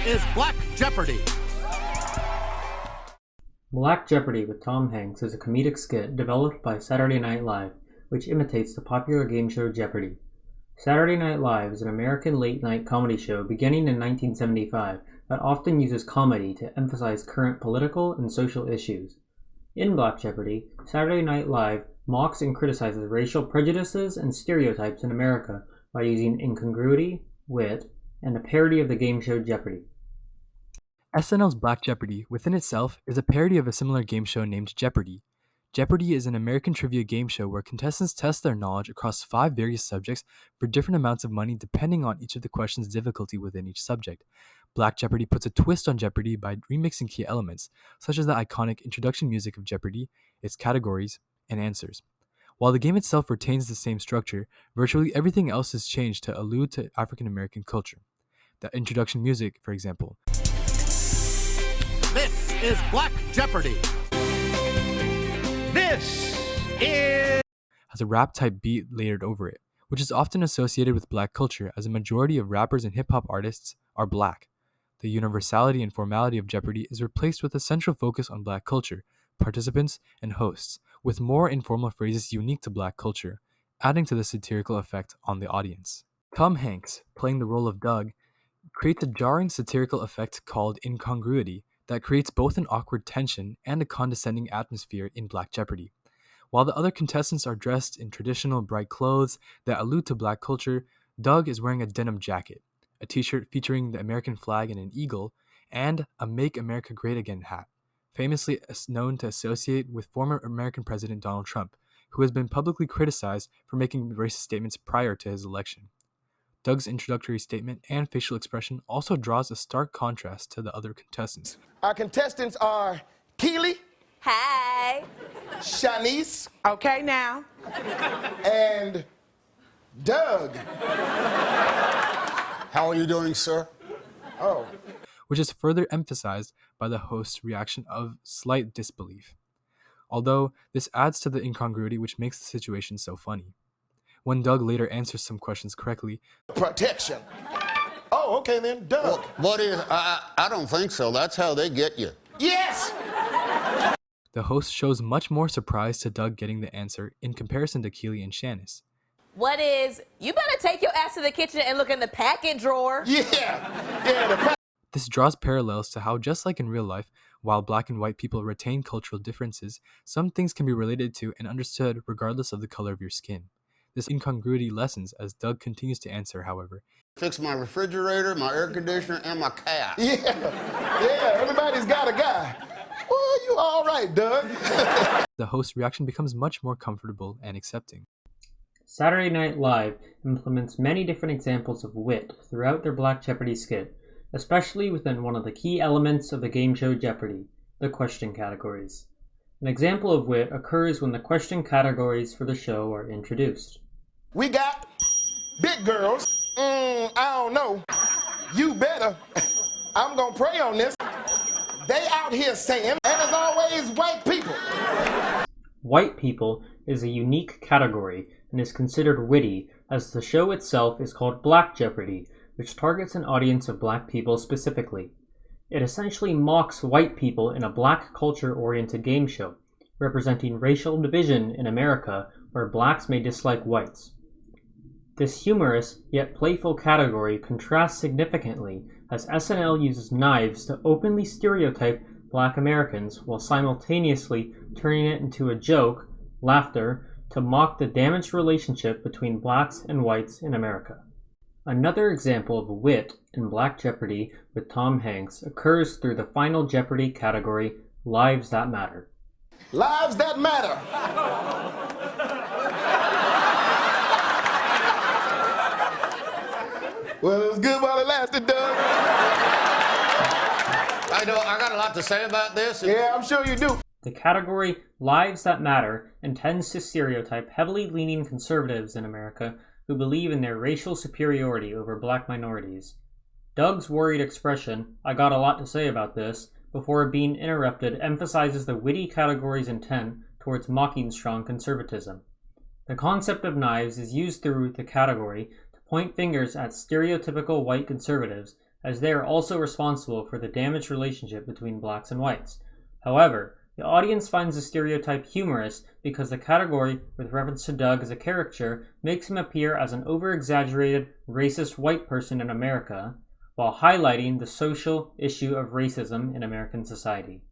is Black Jeopardy! Black Jeopardy with Tom Hanks is a comedic skit developed by Saturday Night Live, which imitates the popular game show Jeopardy! Saturday Night Live is an American late-night comedy show beginning in 1975 that often uses comedy to emphasize current political and social issues. In Black Jeopardy, Saturday Night Live mocks and criticizes racial prejudices and stereotypes in America by using incongruity, wit, and a parody of the game show Jeopardy! SNL's Black Jeopardy, within itself, is a parody of a similar game show named Jeopardy! Jeopardy! Is an American trivia game show where contestants test their knowledge across 5 various subjects for different amounts of money depending on each of the questions' difficulty within each subject. Black Jeopardy! Puts a twist on Jeopardy! By remixing key elements, such as the iconic introduction music of Jeopardy!, its categories, and answers. While the game itself retains the same structure, virtually everything else is changed to allude to African American culture. The introduction music, for example. This is Black Jeopardy! This is... has a rap-type beat layered over it, which is often associated with black culture as a majority of rappers and hip-hop artists are black. The universality and formality of Jeopardy! Is replaced with a central focus on black culture, participants, and hosts, with more informal phrases unique to black culture, adding to the satirical effect on the audience. Tom Hanks, playing the role of Doug, creates a jarring satirical effect called incongruity that creates both an awkward tension and a condescending atmosphere in Black Jeopardy! While the other contestants are dressed in traditional bright clothes that allude to black culture, Doug is wearing a denim jacket, a t-shirt featuring the American flag and an eagle, and a Make America Great Again hat, famously known to associate with former American President Donald Trump, who has been publicly criticized for making racist statements prior to his election. Doug's introductory statement and facial expression also draws a stark contrast to the other contestants. Our contestants are Keely. Hey. Shanice. Okay now. And Doug. How are you doing, sir? Oh. Which is further emphasized by the host's reaction of slight disbelief. Although this adds to the incongruity which makes the situation so funny. When Doug later answers some questions correctly, Protection. Oh, okay then, Doug. Well, what is... I don't think so. That's how they get you. Yes! the host shows much more surprise to Doug getting the answer in comparison to Keely and Shanice. What is, you better take your ass to the kitchen and look in the packet drawer. This draws parallels to how, just like in real life, while black and white people retain cultural differences, some things can be related to and understood regardless of the color of your skin. This incongruity lessens as Doug continues to answer, however. Fix my refrigerator, my air conditioner, and my cat. Yeah, everybody's got a guy. Well, you all right, Doug. The host's reaction becomes much more comfortable and accepting. Saturday Night Live implements many different examples of wit throughout their Black Jeopardy skit, especially within one of the key elements of the game show Jeopardy, the question categories. An example of wit occurs when the question categories for the show are introduced. We got big girls. I don't know. You better. I'm gonna pray on this. They out here saying, and as always, white people. White people is a unique category and is considered witty, as the show itself is called Black Jeopardy, which targets an audience of black people specifically. It essentially mocks white people in a black culture-oriented game show, representing racial division in America where blacks may dislike whites. This humorous yet playful category contrasts significantly as SNL uses knives to openly stereotype black Americans while simultaneously turning it into a joke, laughter, to mock the damaged relationship between blacks and whites in America. Another example of wit in Black Jeopardy with Tom Hanks occurs through the final Jeopardy category, Lives That Matter. Lives that matter. Well, it was good while it lasted, Doug. I got a lot to say about this. Yeah, I'm sure you do. The category Lives That Matter intends to stereotype heavily leaning conservatives in America who believe in their racial superiority over black minorities. Doug's worried expression, "I got a lot to say about this," before being interrupted emphasizes the witty category's intent towards mocking strong conservatism. The concept of knives is used through the category to point fingers at stereotypical white conservatives as they are also responsible for the damaged relationship between blacks and whites. However, the audience finds the stereotype humorous because the category, with reference to Doug as a caricature, makes him appear as an over-exaggerated, racist white person in America, while highlighting the social issue of racism in American society.